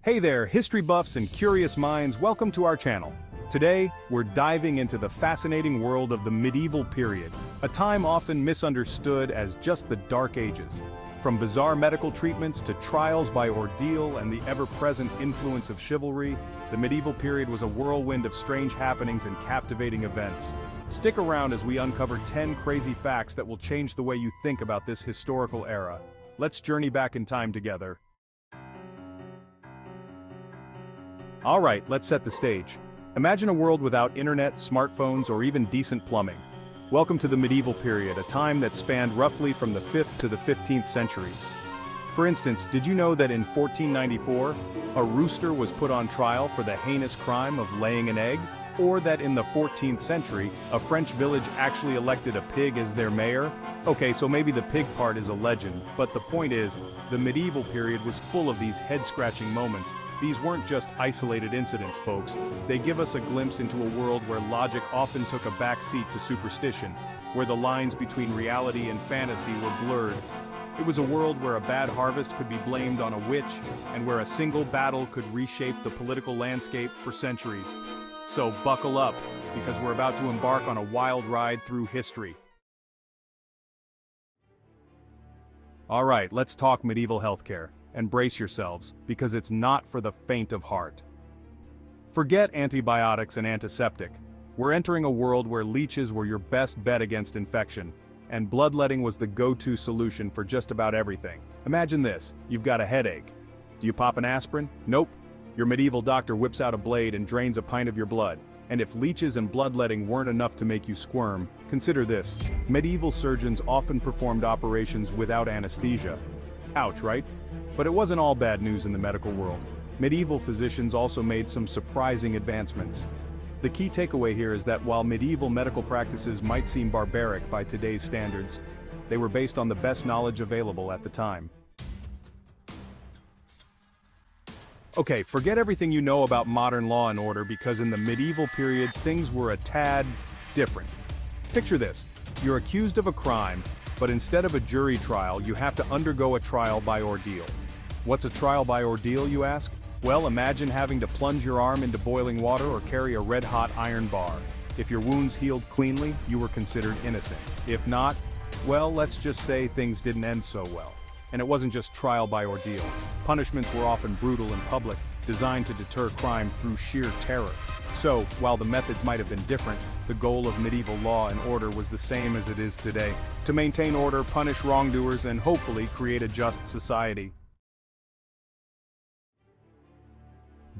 Hey there, history buffs and curious minds, welcome to our channel. Today, we're diving into the fascinating world of the medieval period, a time often misunderstood as just the Dark Ages. From bizarre medical treatments to trials by ordeal and the ever-present influence of chivalry, the medieval period was a whirlwind of strange happenings and captivating events. Stick around as we uncover 10 crazy facts that will change the way you think about this historical era. Let's journey back in time together. Alright, let's set the stage. Imagine a world without internet, smartphones, or even decent plumbing. Welcome to the medieval period, a time that spanned roughly from the 5th to the 15th centuries. For instance, did you know that in 1494, a rooster was put on trial for the heinous crime of laying an egg? Or that in the 14th century, a French village actually elected a pig as their mayor? Okay, so maybe the pig part is a legend, but the point is, the medieval period was full of these head-scratching moments. These weren't just isolated incidents, folks. They give us a glimpse into a world where logic often took a backseat to superstition, where the lines between reality and fantasy were blurred. It was a world where a bad harvest could be blamed on a witch, and where a single battle could reshape the political landscape for centuries. So buckle up, because we're about to embark on a wild ride through history. Alright, let's talk medieval healthcare. And brace yourselves, because it's not for the faint of heart. Forget antibiotics and antiseptic. We're entering a world where leeches were your best bet against infection, and bloodletting was the go-to solution for just about everything. Imagine this, you've got a headache. Do you pop an aspirin? Nope. Your medieval doctor whips out a blade and drains a pint of your blood. And if leeches and bloodletting weren't enough to make you squirm, consider this. Medieval surgeons often performed operations without anesthesia. Ouch, right? But it wasn't all bad news in the medical world. Medieval physicians also made some surprising advancements. The key takeaway here is that while medieval medical practices might seem barbaric by today's standards, they were based on the best knowledge available at the time. Okay, forget everything you know about modern law and order, because in the medieval period things were a tad different. Picture this, you're accused of a crime, but instead of a jury trial, you have to undergo a trial by ordeal. What's a trial by ordeal, you ask? Well, imagine having to plunge your arm into boiling water or carry a red-hot iron bar. If your wounds healed cleanly, you were considered innocent. If not, well, let's just say things didn't end so well. And it wasn't just trial by ordeal. Punishments were often brutal and public, designed to deter crime through sheer terror. So, while the methods might have been different, the goal of medieval law and order was the same as it is today: to maintain order, punish wrongdoers, and hopefully create a just society.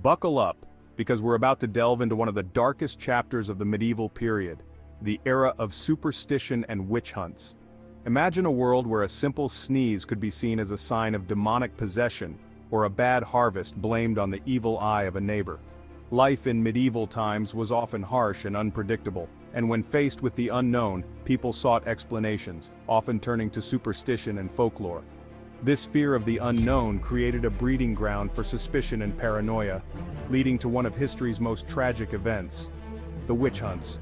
Buckle up, because we're about to delve into one of the darkest chapters of the medieval period, the era of superstition and witch hunts. Imagine a world where a simple sneeze could be seen as a sign of demonic possession, or a bad harvest blamed on the evil eye of a neighbor. Life in medieval times was often harsh and unpredictable, and when faced with the unknown, people sought explanations, often turning to superstition and folklore. This fear of the unknown created a breeding ground for suspicion and paranoia, leading to one of history's most tragic events: the witch hunts.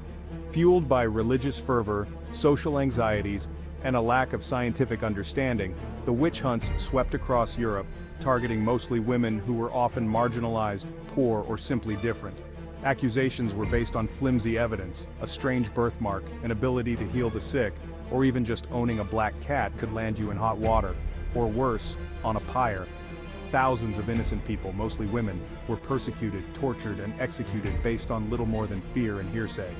Fueled by religious fervor, social anxieties, and a lack of scientific understanding, the witch hunts swept across Europe, targeting mostly women who were often marginalized, poor, or simply different. Accusations were based on flimsy evidence: a strange birthmark, an ability to heal the sick, or even just owning a black cat could land you in hot water, or worse, on a pyre. Thousands of innocent people, mostly women, were persecuted, tortured, and executed based on little more than fear and hearsay.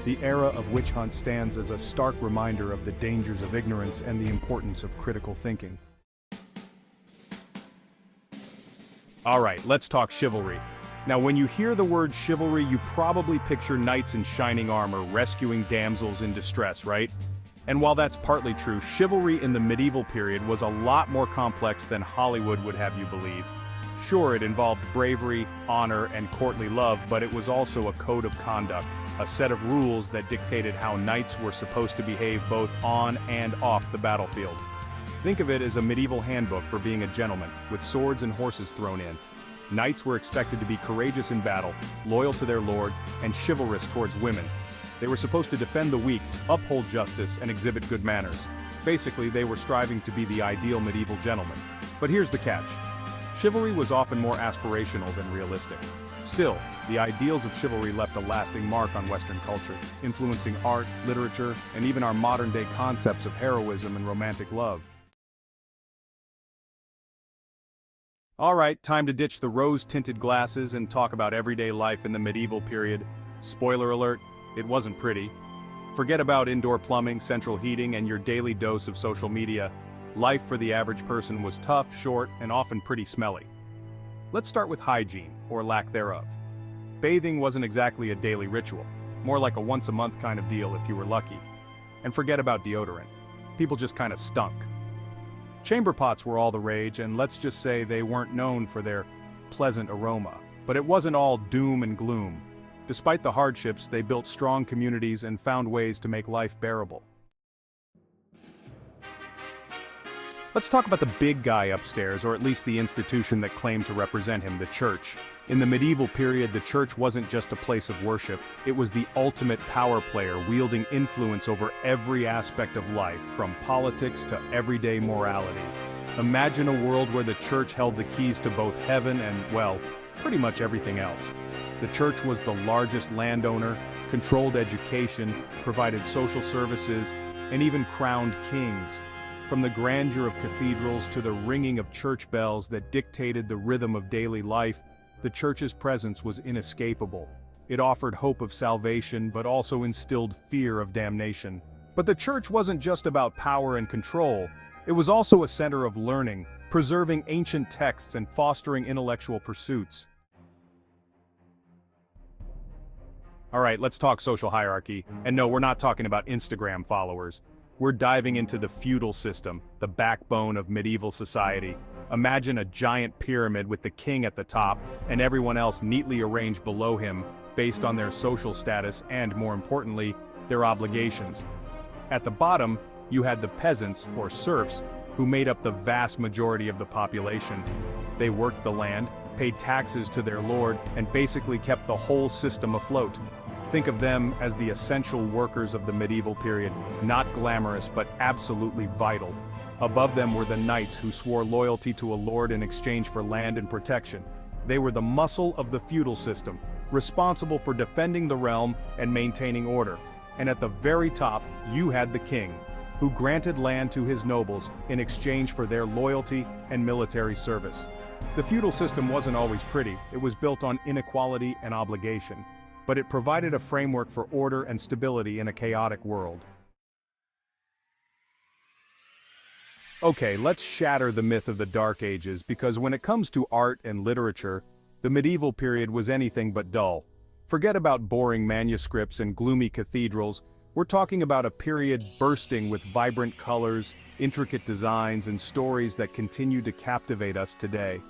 The era of witch hunts stands as a stark reminder of the dangers of ignorance and the importance of critical thinking. Alright, let's talk chivalry. Now, when you hear the word chivalry, you probably picture knights in shining armor rescuing damsels in distress, right? And while that's partly true, chivalry in the medieval period was a lot more complex than Hollywood would have you believe. Sure, it involved bravery, honor, and courtly love, but it was also a code of conduct, a set of rules that dictated how knights were supposed to behave both on and off the battlefield. Think of it as a medieval handbook for being a gentleman, with swords and horses thrown in. Knights were expected to be courageous in battle, loyal to their lord, and chivalrous towards women. They were supposed to defend the weak, uphold justice, and exhibit good manners. Basically, they were striving to be the ideal medieval gentleman. But here's the catch. Chivalry was often more aspirational than realistic. Still, the ideals of chivalry left a lasting mark on Western culture, influencing art, literature, and even our modern-day concepts of heroism and romantic love. Alright, time to ditch the rose-tinted glasses and talk about everyday life in the medieval period. Spoiler alert, it wasn't pretty. Forget about indoor plumbing, central heating, and your daily dose of social media. Life for the average person was tough, short, and often pretty smelly. Let's start with hygiene, or lack thereof. Bathing wasn't exactly a daily ritual, more like a once-a-month kind of deal if you were lucky. And forget about deodorant. People just kinda stunk. Chamber pots were all the rage, and let's just say they weren't known for their pleasant aroma. But it wasn't all doom and gloom. Despite the hardships, they built strong communities and found ways to make life bearable. Let's talk about the big guy upstairs, or at least the institution that claimed to represent him, the church. In the medieval period, the church wasn't just a place of worship, it was the ultimate power player, wielding influence over every aspect of life, from politics to everyday morality. Imagine a world where the church held the keys to both heaven and, well, pretty much everything else. The church was the largest landowner, controlled education, provided social services, and even crowned kings. From the grandeur of cathedrals to the ringing of church bells that dictated the rhythm of daily life, the church's presence was inescapable. It offered hope of salvation but also instilled fear of damnation. But the church wasn't just about power and control, it was also a center of learning, preserving ancient texts and fostering intellectual pursuits. Alright, let's talk social hierarchy. And no, we're not talking about Instagram followers. We're diving into the feudal system, the backbone of medieval society. Imagine a giant pyramid with the king at the top, and everyone else neatly arranged below him, based on their social status and, more importantly, their obligations. At the bottom, you had the peasants, or serfs, who made up the vast majority of the population. They worked the land, paid taxes to their lord, and basically kept the whole system afloat. Think of them as the essential workers of the medieval period, not glamorous but absolutely vital. Above them were the knights who swore loyalty to a lord in exchange for land and protection. They were the muscle of the feudal system, responsible for defending the realm and maintaining order. And at the very top, you had the king, who granted land to his nobles in exchange for their loyalty and military service. The feudal system wasn't always pretty, it was built on inequality and obligation. But it provided a framework for order and stability in a chaotic world. Okay, let's shatter the myth of the Dark Ages, because when it comes to art and literature, the medieval period was anything but dull. Forget about boring manuscripts and gloomy cathedrals, we're talking about a period bursting with vibrant colors, intricate designs, and stories that continue to captivate us today.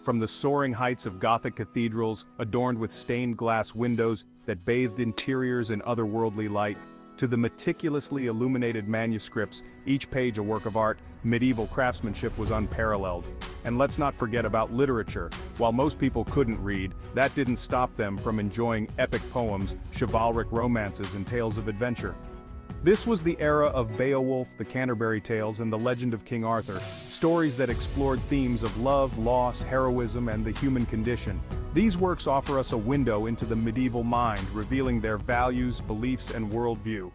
From the soaring heights of Gothic cathedrals, adorned with stained glass windows that bathed interiors in otherworldly light, to the meticulously illuminated manuscripts, each page a work of art, medieval craftsmanship was unparalleled. And let's not forget about literature. While most people couldn't read, that didn't stop them from enjoying epic poems, chivalric romances, and tales of adventure. This was the era of Beowulf, the Canterbury Tales, and the Legend of King Arthur, stories that explored themes of love, loss, heroism, and the human condition. These works offer us a window into the medieval mind, revealing their values, beliefs, and worldview.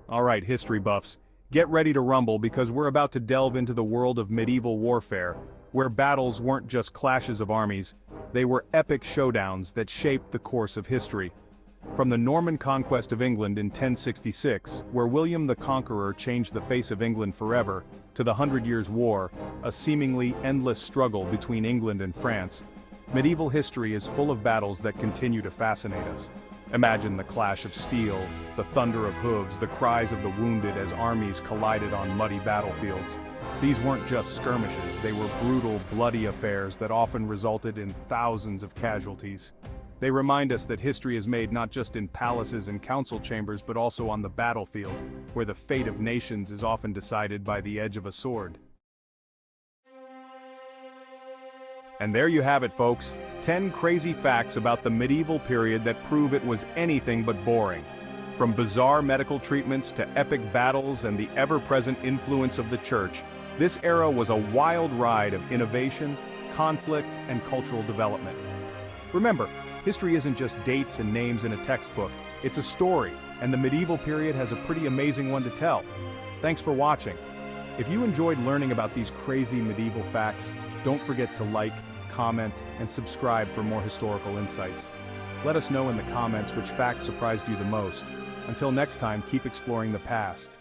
Alright, history buffs, get ready to rumble because we're about to delve into the world of medieval warfare, where battles weren't just clashes of armies, they were epic showdowns that shaped the course of history. From the Norman conquest of England in 1066, where William the Conqueror changed the face of England forever, to the Hundred Years' War, a seemingly endless struggle between England and France, medieval history is full of battles that continue to fascinate us. Imagine the clash of steel, the thunder of hooves, the cries of the wounded as armies collided on muddy battlefields. These weren't just skirmishes, they were brutal, bloody affairs that often resulted in thousands of casualties. They remind us that history is made not just in palaces and council chambers but also on the battlefield, where the fate of nations is often decided by the edge of a sword. And there you have it, folks. 10 crazy facts about the medieval period that prove it was anything but boring. From bizarre medical treatments to epic battles and the ever-present influence of the church, This era was a wild ride of innovation, conflict, and cultural development. Remember, history isn't just dates and names in a textbook, it's a story, and the medieval period has a pretty amazing one to tell. Thanks for watching. If you enjoyed learning about these crazy medieval facts, don't forget to like, comment, and subscribe for more historical insights. Let us know in the comments which facts surprised you the most. Until next time, keep exploring the past.